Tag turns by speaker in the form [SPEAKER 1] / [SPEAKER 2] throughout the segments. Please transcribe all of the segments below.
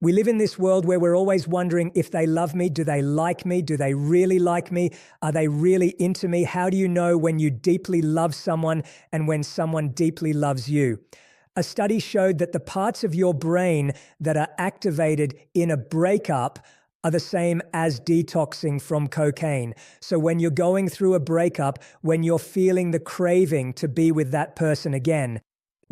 [SPEAKER 1] We live in this world where we're always wondering if they love me, do they like me, do they really like me, are they really into me? How do you know when you deeply love someone and when someone deeply loves you? A study showed that the parts of your brain that are activated in a breakup are the same as detoxing from cocaine. So when you're going through a breakup, when you're feeling the craving to be with that person again.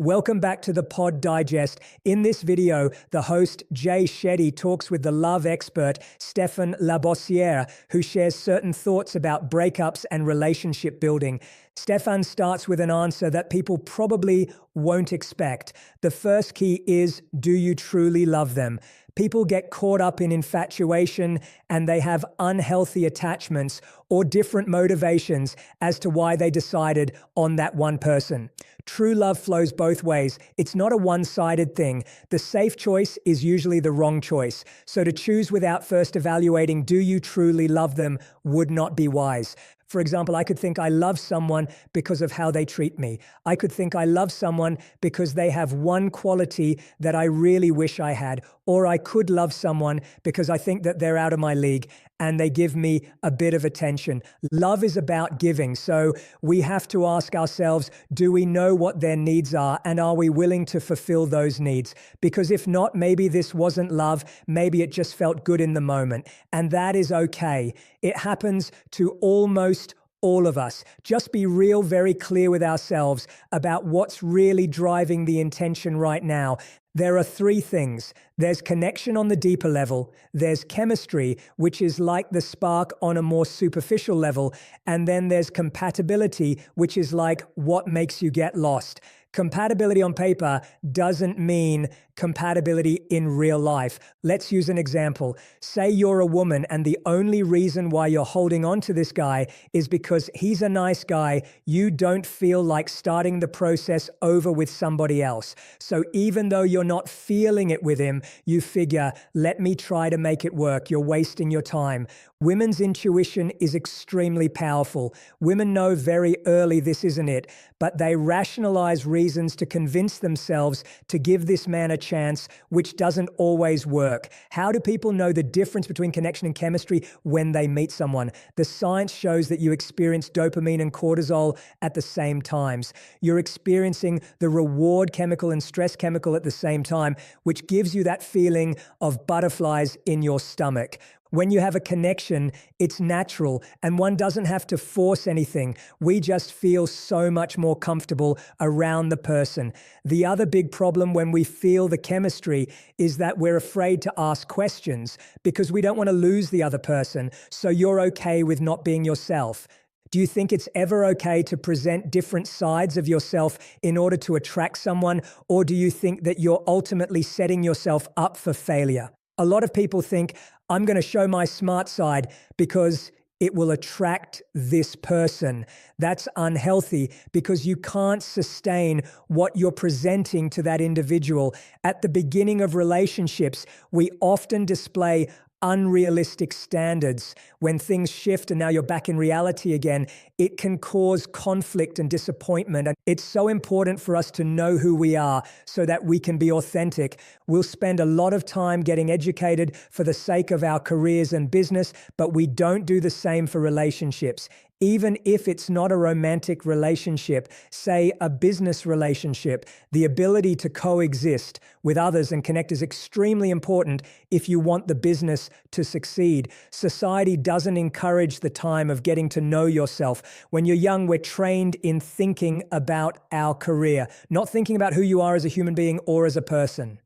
[SPEAKER 1] Welcome back to the Pod Digest. In this video, the host Jay Shetty talks with the love expert Stephan who shares certain thoughts about breakups and relationship building. Stephan starts with an answer that people probably won't expect. The first key is, do you truly love them? People get caught up in infatuation and they have unhealthy attachments or different motivations as to why they decided on that one person. True love flows both ways. It's not a one-sided thing. The safe choice is usually the wrong choice. So to choose without first evaluating, do you truly love them, would not be wise. For example, I could think I love someone because of how they treat me. I could think I love someone because they have one quality that I really wish I had. Or I could love someone because I think that they're out of my league and they give me a bit of attention. Love is about giving. So we have to ask ourselves, do we know what their needs are and are we willing to fulfill those needs? Because if not, maybe this wasn't love. Maybe it just felt good in the moment. And that is okay. It happens to almost all of us. Just be real, very clear with ourselves about what's really driving the intention right now. There are three things. There's connection on the deeper level. There's chemistry, which is like the spark on a more superficial level. And then there's compatibility, which is like what makes you get lost. Compatibility on paper doesn't mean compatibility in real life. Let's use an example. Say you're a woman and the only reason why you're holding on to this guy is because he's a nice guy. You don't feel like starting the process over with somebody else. So even though you're not feeling it with him, you figure, let me try to make it work. You're wasting your time. Women's intuition is extremely powerful. Women know very early this isn't it, but they rationalize reasons to convince themselves to give this man a chance, which doesn't always work. How do people know the difference between connection and chemistry when they meet someone? The science shows that you experience dopamine and cortisol at the same times. You're experiencing the reward chemical and stress chemical at the same time, which gives you that feeling of butterflies in your stomach. When you have a connection, it's natural and one doesn't have to force anything. We just feel so much more comfortable around the person. The other big problem when we feel the chemistry is that we're afraid to ask questions because we don't want to lose the other person. So you're okay with not being yourself. Do you think it's ever okay to present different sides of yourself in order to attract someone? Or do you think that you're ultimately setting yourself up for failure? A lot of people think, I'm going to show my smart side because it will attract this person. That's unhealthy because you can't sustain what you're presenting to that individual. At the beginning of relationships, we often display unrealistic standards. When things shift and now you're back in reality again, it can cause conflict and disappointment. And it's so important for us to know who we are so that we can be authentic. We'll spend a lot of time getting educated for the sake of our careers and business, but we don't do the same for relationships. Even if it's not a romantic relationship, say a business relationship, the ability to coexist with others and connect is extremely important if you want the business to succeed. Society doesn't encourage the time of getting to know yourself. When you're young, we're trained in thinking about our career, not thinking about who you are as a human being or as a person.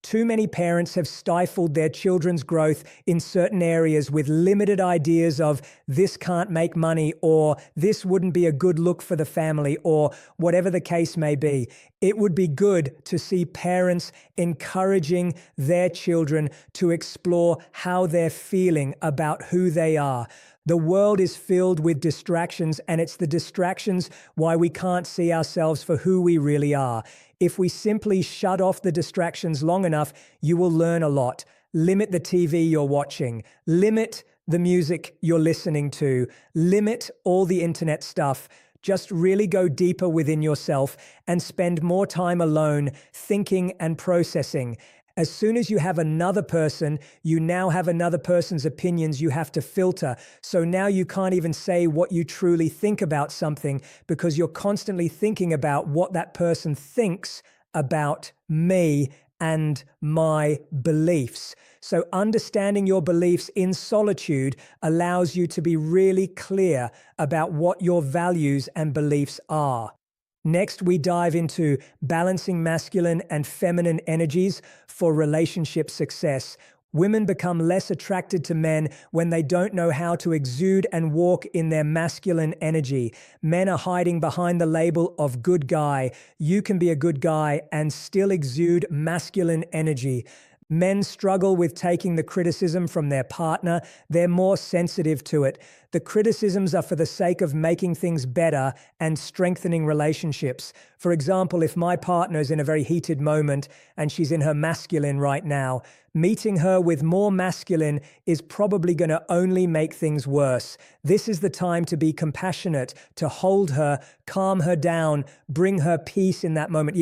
[SPEAKER 1] Too many parents have stifled their children's growth in certain areas with limited ideas of this can't make money or this wouldn't be a good look for the family or whatever the case may be. It would be good to see parents encouraging their children to explore how they're feeling about who they are. The world is filled with distractions, and it's the distractions why we can't see ourselves for who we really are. If we simply shut off the distractions long enough, you will learn a lot. Limit the TV you're watching. Limit the music you're listening to. Limit all the internet stuff. Just really go deeper within yourself and spend more time alone thinking and processing. As soon as you have another person, you now have another person's opinions you have to filter. So now you can't even say what you truly think about something because you're constantly thinking about what that person thinks about me and my beliefs. So understanding your beliefs in solitude allows you to be really clear about what your values and beliefs are. Next, we dive into balancing masculine and feminine energies for relationship success. Women become less attracted to men when they don't know how to exude and walk in their masculine energy. Men are hiding behind the label of good guy. You can be a good guy and still exude masculine energy. Men struggle with taking the criticism from their partner. They're more sensitive to it. The criticisms are for the sake of making things better and strengthening relationships. For example, if my partner is in a very heated moment and she's in her masculine right now, meeting her with more masculine is probably going to only make things worse. This is the time to be compassionate, to hold her, calm her down, bring her peace in that moment.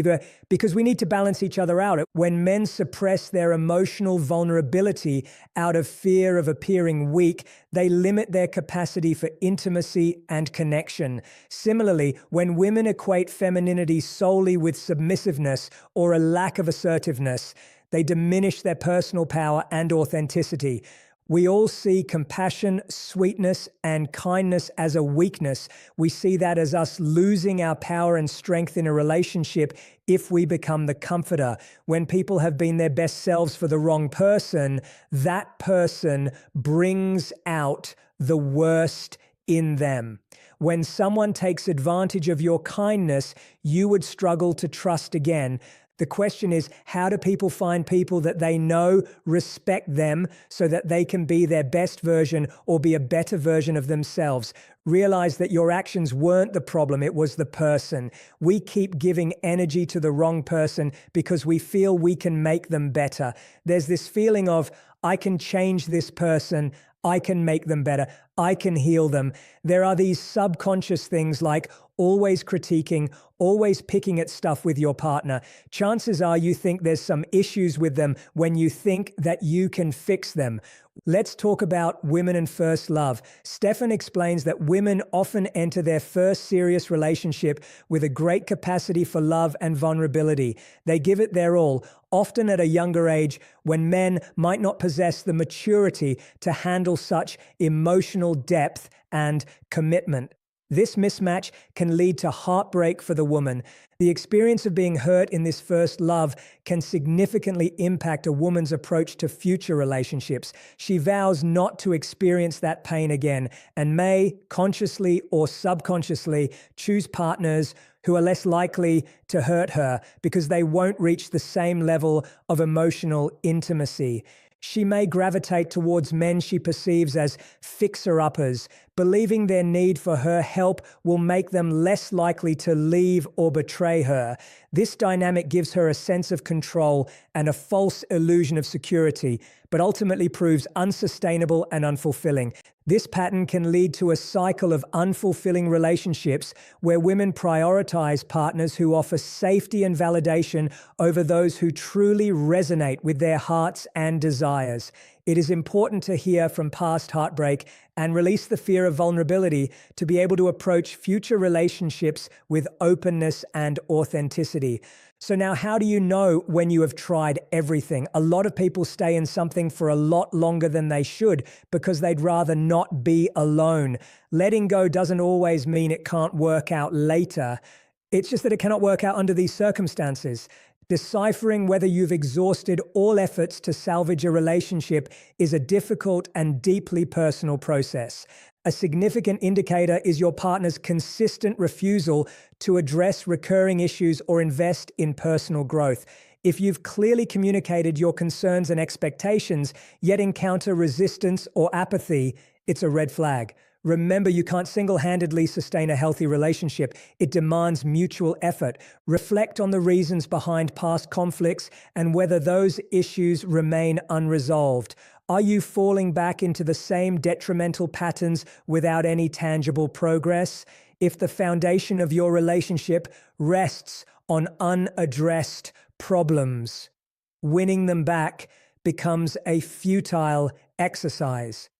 [SPEAKER 1] Because we need to balance each other out. When men suppress their emotional vulnerability out of fear of appearing weak, they limit their capacity for intimacy and connection. Similarly, when women equate femininity solely with submissiveness or a lack of assertiveness, they diminish their personal power and authenticity. We all see compassion, sweetness, and kindness as a weakness. We see that as us losing our power and strength in a relationship if we become the comforter. When people have been their best selves for the wrong person, that person brings out the worst in them. When someone takes advantage of your kindness, you would struggle to trust again. The question is, how do people find people that they know respect them so that they can be their best version or be a better version of themselves? Realize that your actions weren't the problem, it was the person. We keep giving energy to the wrong person because we feel we can make them better. There's this feeling of, I can change this person, I can make them better, I can heal them. There are these subconscious things like always critiquing, always picking at stuff with your partner. Chances are you think there's some issues with them when you think that you can fix them. Let's talk about women and first love. Stephan explains that women often enter their first serious relationship with a great capacity for love and vulnerability. They give it their all, often at a younger age when men might not possess the maturity to handle such emotional depth and commitment. This mismatch can lead to heartbreak for the woman. The experience of being hurt in this first love can significantly impact a woman's approach to future relationships. She vows not to experience that pain again and may, consciously or subconsciously, choose partners who are less likely to hurt her because they won't reach the same level of emotional intimacy. She may gravitate towards men she perceives as fixer-uppers, believing their need for her help will make them less likely to leave or betray her. This dynamic gives her a sense of control and a false illusion of security, but ultimately proves unsustainable and unfulfilling. This pattern can lead to a cycle of unfulfilling relationships where women prioritize partners who offer safety and validation over those who truly resonate with their hearts and desires. It is important to hear from past heartbreak and release the fear of vulnerability to be able to approach future relationships with openness and authenticity. So now, how do you know when you have tried everything? A lot of people stay in something for a lot longer than they should because they'd rather not be alone. Letting go doesn't always mean it can't work out later. It's just that it cannot work out under these circumstances. Deciphering whether you've exhausted all efforts to salvage a relationship is a difficult and deeply personal process. A significant indicator is your partner's consistent refusal to address recurring issues or invest in personal growth. If you've clearly communicated your concerns and expectations, yet encounter resistance or apathy, it's a red flag. Remember, you can't single-handedly sustain a healthy relationship. It demands mutual effort. Reflect on the reasons behind past conflicts and whether those issues remain unresolved. Are you falling back into the same detrimental patterns without any tangible progress? If the foundation of your relationship rests on unaddressed problems, winning them back becomes a futile exercise.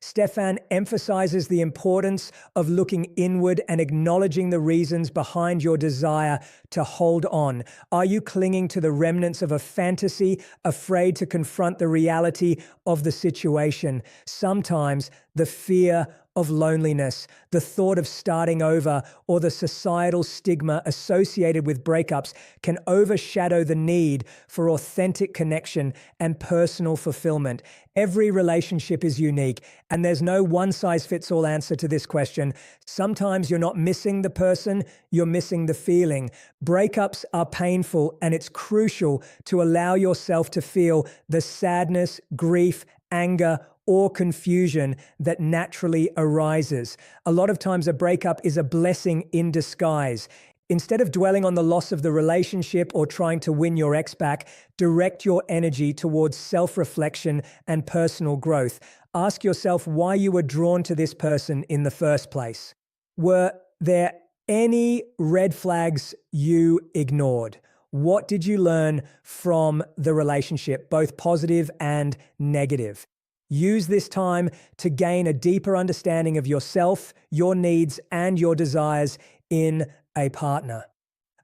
[SPEAKER 1] Stephan emphasizes the importance of looking inward and acknowledging the reasons behind your desire to hold on. Are you clinging to the remnants of a fantasy, afraid to confront the reality of the situation? Sometimes the fear of loneliness, the thought of starting over, or the societal stigma associated with breakups can overshadow the need for authentic connection and personal fulfillment. Every relationship is unique, and there's no one-size-fits-all answer to this question. Sometimes you're not missing the person, you're missing the feeling. Breakups are painful, and it's crucial to allow yourself to feel the sadness, grief, anger, or confusion that naturally arises. A lot of times a breakup is a blessing in disguise. Instead of dwelling on the loss of the relationship or trying to win your ex back, direct your energy towards self-reflection and personal growth. Ask yourself why you were drawn to this person in the first place. Were there any red flags you ignored? What did you learn from the relationship, both positive and negative? Use this time to gain a deeper understanding of yourself, your needs, and your desires in a partner.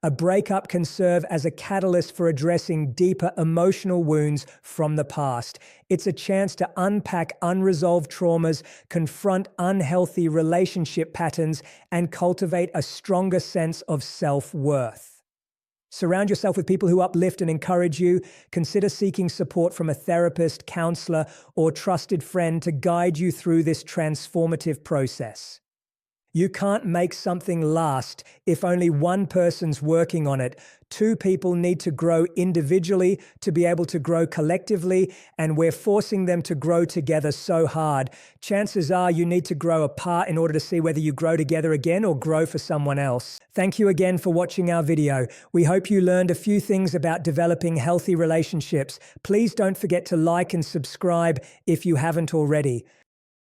[SPEAKER 1] A breakup can serve as a catalyst for addressing deeper emotional wounds from the past. It's a chance to unpack unresolved traumas, confront unhealthy relationship patterns, and cultivate a stronger sense of self-worth. Surround yourself with people who uplift and encourage you. Consider seeking support from a therapist, counselor, or trusted friend to guide you through this transformative process. You can't make something last if only one person's working on it. Two people need to grow individually to be able to grow collectively, and we're forcing them to grow together so hard. Chances are you need to grow apart in order to see whether you grow together again or grow for someone else. Thank you again for watching our video. We hope you learned a few things about developing healthy relationships. Please don't forget to like and subscribe if you haven't already.